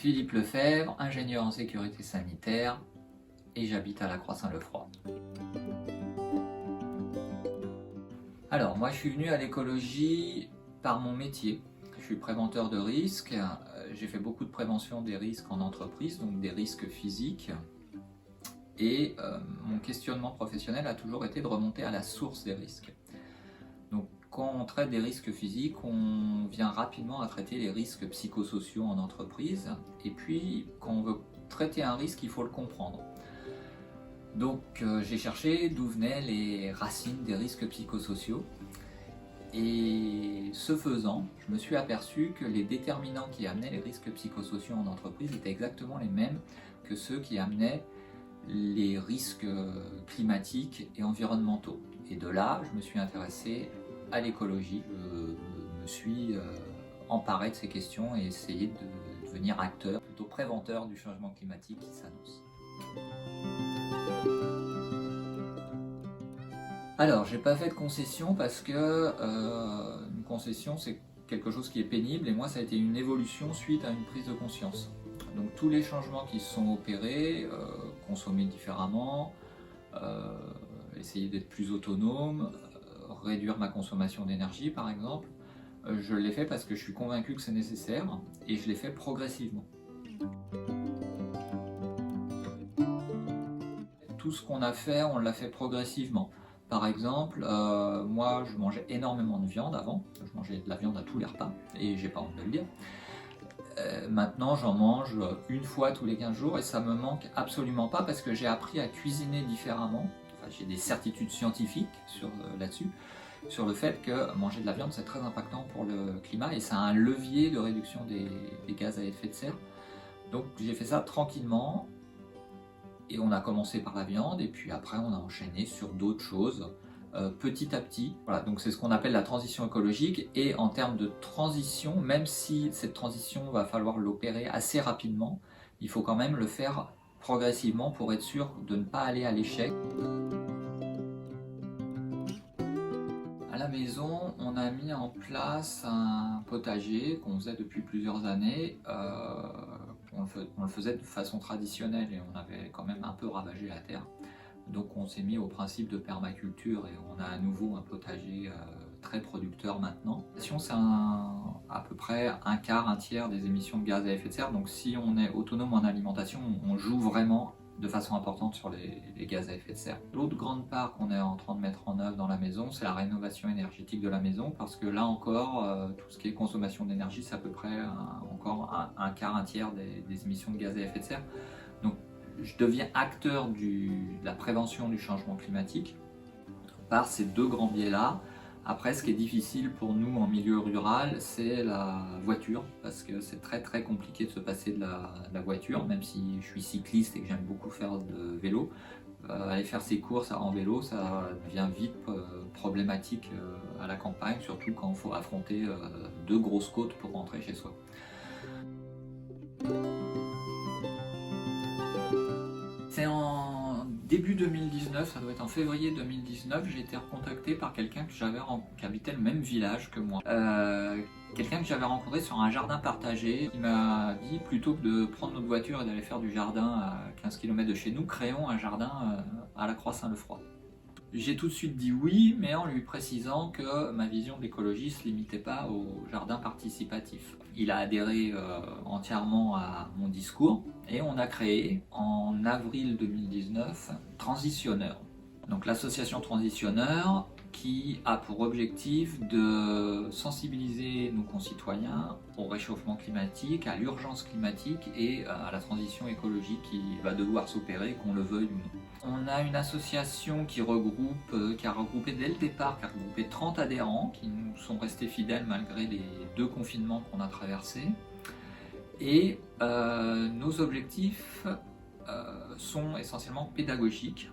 Philippe Lefebvre, ingénieur en sécurité sanitaire, et j'habite à La Croix-Saint-Lefroy. Alors, moi je suis venu à l'écologie par mon métier. Je suis préventeur de risques, j'ai fait beaucoup de prévention des risques en entreprise, donc des risques physiques. Et mon questionnement professionnel a toujours été de remonter à la source des risques. Donc quand on traite des risques physiques, on vient rapidement à traiter les risques psychosociaux en entreprise. Et puis quand on veut traiter un risque, il faut le comprendre. Donc j'ai cherché d'où venaient les racines des risques psychosociaux. Et ce faisant, je me suis aperçu que les déterminants qui amenaient les risques psychosociaux en entreprise étaient exactement les mêmes que ceux qui amenaient les risques climatiques et environnementaux. Et de là, je me suis intéressé à l'écologie. Je me suis emparé de ces questions et essayé de devenir acteur, plutôt préventeur du changement climatique qui s'annonce. Alors, j'ai pas fait de concession parce que une concession c'est quelque chose qui est pénible et moi ça a été une évolution suite à une prise de conscience. Donc tous les changements qui se sont opérés, consommer différemment, essayer d'être plus autonome, réduire ma consommation d'énergie par exemple, je l'ai fait parce que je suis convaincu que c'est nécessaire et je l'ai fait progressivement. Tout ce qu'on a fait, on l'a fait progressivement. Par exemple, moi je mangeais énormément de viande avant, je mangeais de la viande à tous les repas, et j'ai pas honte de le dire. Maintenant j'en mange une fois tous les 15 jours et ça me manque absolument pas parce que j'ai appris à cuisiner différemment. Enfin, j'ai des certitudes scientifiques là-dessus, sur le fait que manger de la viande c'est très impactant pour le climat et ça a un levier de réduction des gaz à effet de serre. Donc j'ai fait ça tranquillement. Et on a commencé par la viande et puis après on a enchaîné sur d'autres choses petit à petit. Voilà, donc c'est ce qu'on appelle la transition écologique et en termes de transition, même si cette transition va falloir l'opérer assez rapidement, il faut quand même le faire progressivement pour être sûr de ne pas aller à l'échec. À la maison, on a mis en place un potager qu'on faisait depuis plusieurs années. On le faisait de façon traditionnelle et on avait quand même un peu ravagé la terre. Donc on s'est mis au principe de permaculture et on a à nouveau un potager très producteur maintenant. C'est à peu près un quart, un tiers des émissions de gaz à effet de serre. Donc si on est autonome en alimentation, on joue vraiment de façon importante sur les gaz à effet de serre. L'autre grande part qu'on est en train de mettre en œuvre dans la maison, c'est la rénovation énergétique de la maison, parce que là encore, tout ce qui est consommation d'énergie, c'est à peu près encore un quart, un tiers des émissions de gaz à effet de serre. Donc je deviens acteur de la prévention du changement climatique par ces deux grands biais-là. Après, ce qui est difficile pour nous en milieu rural, c'est la voiture, parce que c'est très compliqué de se passer de la voiture, même si je suis cycliste et que j'aime beaucoup faire de vélo. Aller faire ses courses en vélo, ça devient vite problématique à la campagne, surtout quand il faut affronter deux grosses côtes pour rentrer chez soi. C'est en début 2019, ça doit être en février 2019, j'ai été recontacté par quelqu'un qui habitait le même village que moi. Quelqu'un que j'avais rencontré sur un jardin partagé. Il m'a dit, plutôt que de prendre notre voiture et d'aller faire du jardin à 15 km de chez nous, créons un jardin à La Croix-Saint-Lefroy. J'ai tout de suite dit oui, mais en lui précisant que ma vision de l'écologie ne se limitait pas au jardin participatif. Il a adhéré entièrement à mon discours et on a créé en avril 2019 Transitionneur. Donc l'association Transitionneur qui a pour objectif de sensibiliser nos concitoyens au réchauffement climatique, à l'urgence climatique et à la transition écologique qui va devoir s'opérer, qu'on le veuille ou non. On a une association qui a regroupé dès le départ, qui a regroupé 30 adhérents qui nous sont restés fidèles malgré les 2 confinements qu'on a traversés. Et nos objectifs sont essentiellement pédagogiques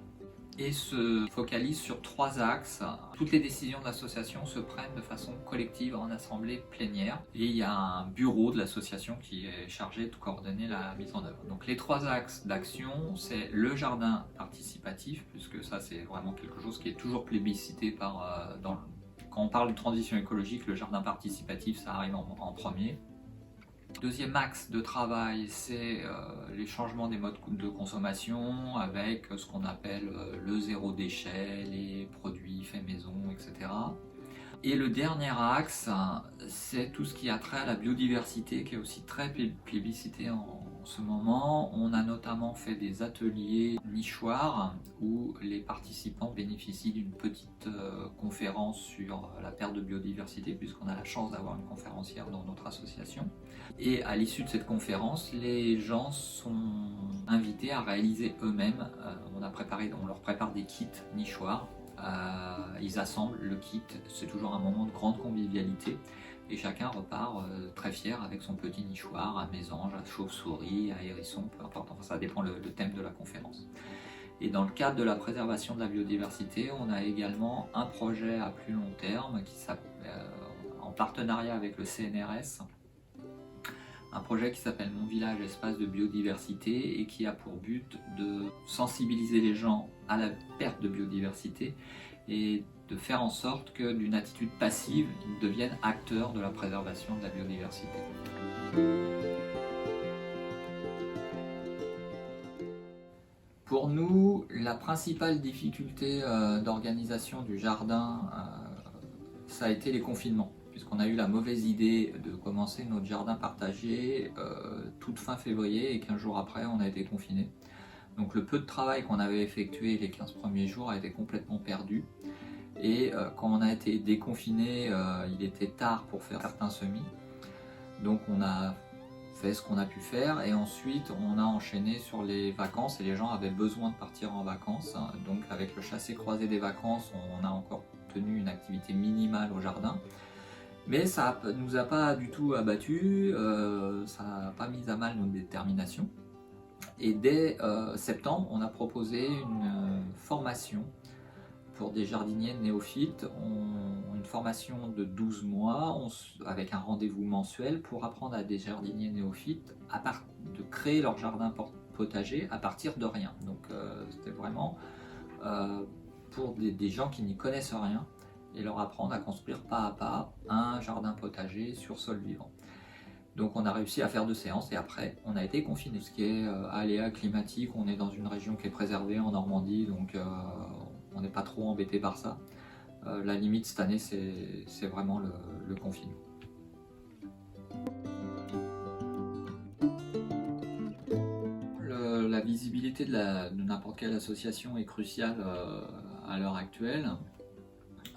et se focalisent sur 3 axes. Toutes les décisions de l'association se prennent de façon collective en assemblée plénière et il y a un bureau de l'association qui est chargé de coordonner la mise en œuvre. Donc les 3 axes d'action, c'est le jardin participatif, puisque ça c'est vraiment quelque chose qui est toujours plébiscité quand on parle de transition écologique, le jardin participatif ça arrive en premier. Deuxième axe de travail, c'est les changements des modes de consommation avec ce qu'on appelle le zéro déchet, les produits faits maison, etc. Et le dernier axe, c'est tout ce qui a trait à la biodiversité, qui est aussi très plébiscité en ce moment. On a notamment fait des ateliers nichoirs où les participants bénéficient d'une petite conférence sur la perte de biodiversité, puisqu'on a la chance d'avoir une conférencière dans notre association. Et à l'issue de cette conférence, les gens sont invités à réaliser eux-mêmes. On leur prépare des kits nichoirs. Ils assemblent le kit, c'est toujours un moment de grande convivialité et chacun repart très fier avec son petit nichoir à mésange, à chauve-souris, à hérisson, peu importe, enfin, ça dépend le thème de la conférence. Et dans le cadre de la préservation de la biodiversité, on a également un projet à plus long terme en partenariat avec le CNRS, un projet qui s'appelle Mon village espace de biodiversité et qui a pour but de sensibiliser les gens à la perte de biodiversité et de faire en sorte que d'une attitude passive, ils deviennent acteurs de la préservation de la biodiversité. Pour nous, la principale difficulté d'organisation du jardin, ça a été les confinements, puisqu'on a eu la mauvaise idée de commencer notre jardin partagé toute fin février et 15 jours après on a été confinés. Donc le peu de travail qu'on avait effectué les 15 premiers jours a été complètement perdu. Et quand on a été déconfiné, il était tard pour faire certains semis. Donc on a fait ce qu'on a pu faire et ensuite on a enchaîné sur les vacances et les gens avaient besoin de partir en vacances. Donc avec le chassé-croisé des vacances, on a encore tenu une activité minimale au jardin. Mais ça ne nous a pas du tout abattus, ça n'a pas mis à mal notre détermination. Et dès septembre, on a proposé une formation pour des jardiniers néophytes, une formation de 12 mois avec un rendez-vous mensuel pour apprendre à des jardiniers néophytes de créer leur jardin potager à partir de rien. Donc c'était vraiment pour des gens qui n'y connaissent rien et leur apprendre à construire pas à pas un jardin potager sur sol vivant. Donc on a réussi à faire 2 séances et après on a été confinés. Ce qui est aléa climatique, on est dans une région qui est préservée en Normandie, donc on n'est pas trop embêté par ça. La limite cette année c'est vraiment le confinement. La visibilité de n'importe quelle association est cruciale à l'heure actuelle.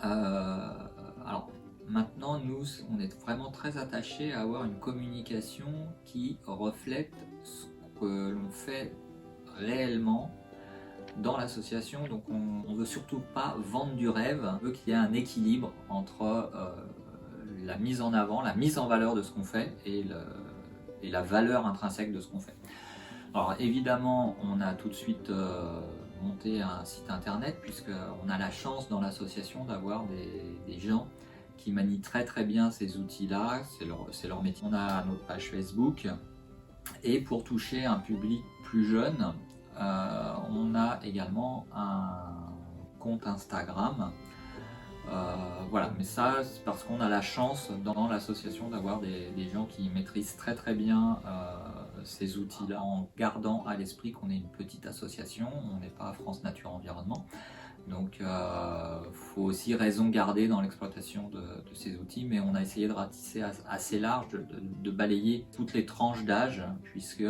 Alors maintenant, nous, on est vraiment très attachés à avoir une communication qui reflète ce que l'on fait réellement dans l'association. Donc on ne veut surtout pas vendre du rêve, on veut qu'il y ait un équilibre entre la mise en avant, la mise en valeur de ce qu'on fait et la valeur intrinsèque de ce qu'on fait. Alors évidemment, on a tout de suite monté un site internet puisqu'on a la chance dans l'association d'avoir des gens qui manient très bien ces outils-là, c'est leur métier. On a notre page Facebook et pour toucher un public plus jeune, on a également un compte Instagram. Voilà, mais ça c'est parce qu'on a la chance dans l'association d'avoir des gens qui maîtrisent très bien ces outils-là, en gardant à l'esprit qu'on est une petite association, on n'est pas France Nature Environnement. Donc faut aussi raison garder dans l'exploitation de ces outils, mais on a essayé de ratisser assez large, de balayer toutes les tranches d'âge, puisque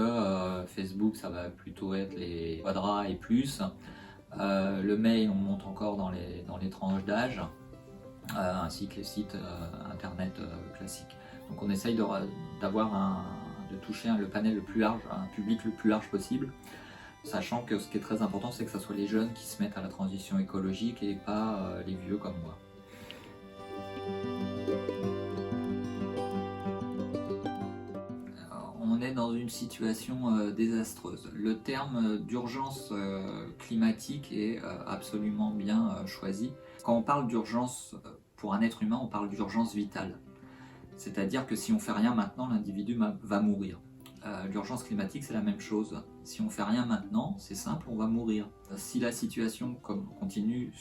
Facebook ça va plutôt être les quadras et plus, le mail on monte encore dans les tranches d'âge, ainsi que les sites internet classiques. Donc on essaye de toucher le panel le plus large, un public le plus large possible, sachant que ce qui est très important, c'est que ce soit les jeunes qui se mettent à la transition écologique et pas les vieux comme moi. On est dans une situation désastreuse. Le terme d'urgence climatique est absolument bien choisi. Quand on parle d'urgence pour un être humain, on parle d'urgence vitale. C'est-à-dire que si on ne fait rien maintenant, l'individu va mourir. L'urgence climatique, c'est la même chose. Si on ne fait rien maintenant, c'est simple, on va mourir. Si la situation continue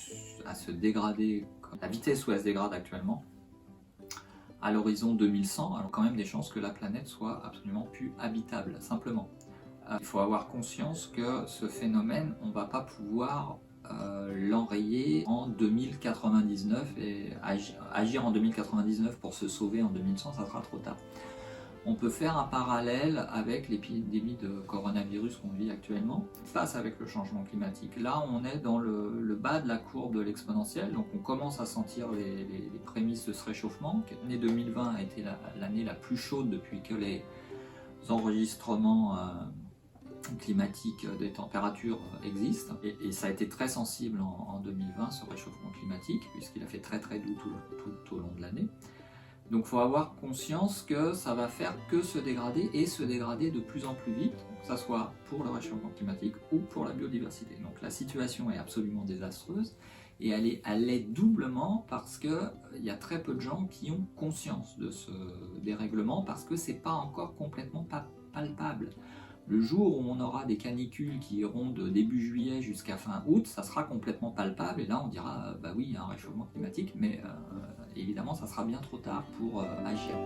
à se dégrader, la vitesse où elle se dégrade actuellement, à l'horizon 2100, alors quand même des chances que la planète soit absolument plus habitable, simplement. Il faut avoir conscience que ce phénomène, on ne va pas pouvoir l'enrayer en 2099 et agir en 2099 pour se sauver en 2100, ça sera trop tard. On peut faire un parallèle avec l'épidémie de coronavirus qu'on vit actuellement, qui se passe avec le changement climatique. Là, on est dans le bas de la courbe de l'exponentielle, donc on commence à sentir les prémices de ce réchauffement. L'année 2020 a été l'année la plus chaude depuis que les enregistrements climatiques des températures existent, et ça a été très sensible en 2020, ce réchauffement climatique, puisqu'il a fait très très doux tout au long de l'année. Donc il faut avoir conscience que ça va faire que se dégrader et se dégrader de plus en plus vite, que ce soit pour le réchauffement climatique ou pour la biodiversité. Donc la situation est absolument désastreuse et elle est doublement parce qu'il y a très peu de gens qui ont conscience de ce dérèglement parce que c'est pas encore complètement palpable. Le jour où on aura des canicules qui iront de début juillet jusqu'à fin août, ça sera complètement palpable et là on dira bah oui, il y a un réchauffement climatique, mais évidemment ça sera bien trop tard pour agir.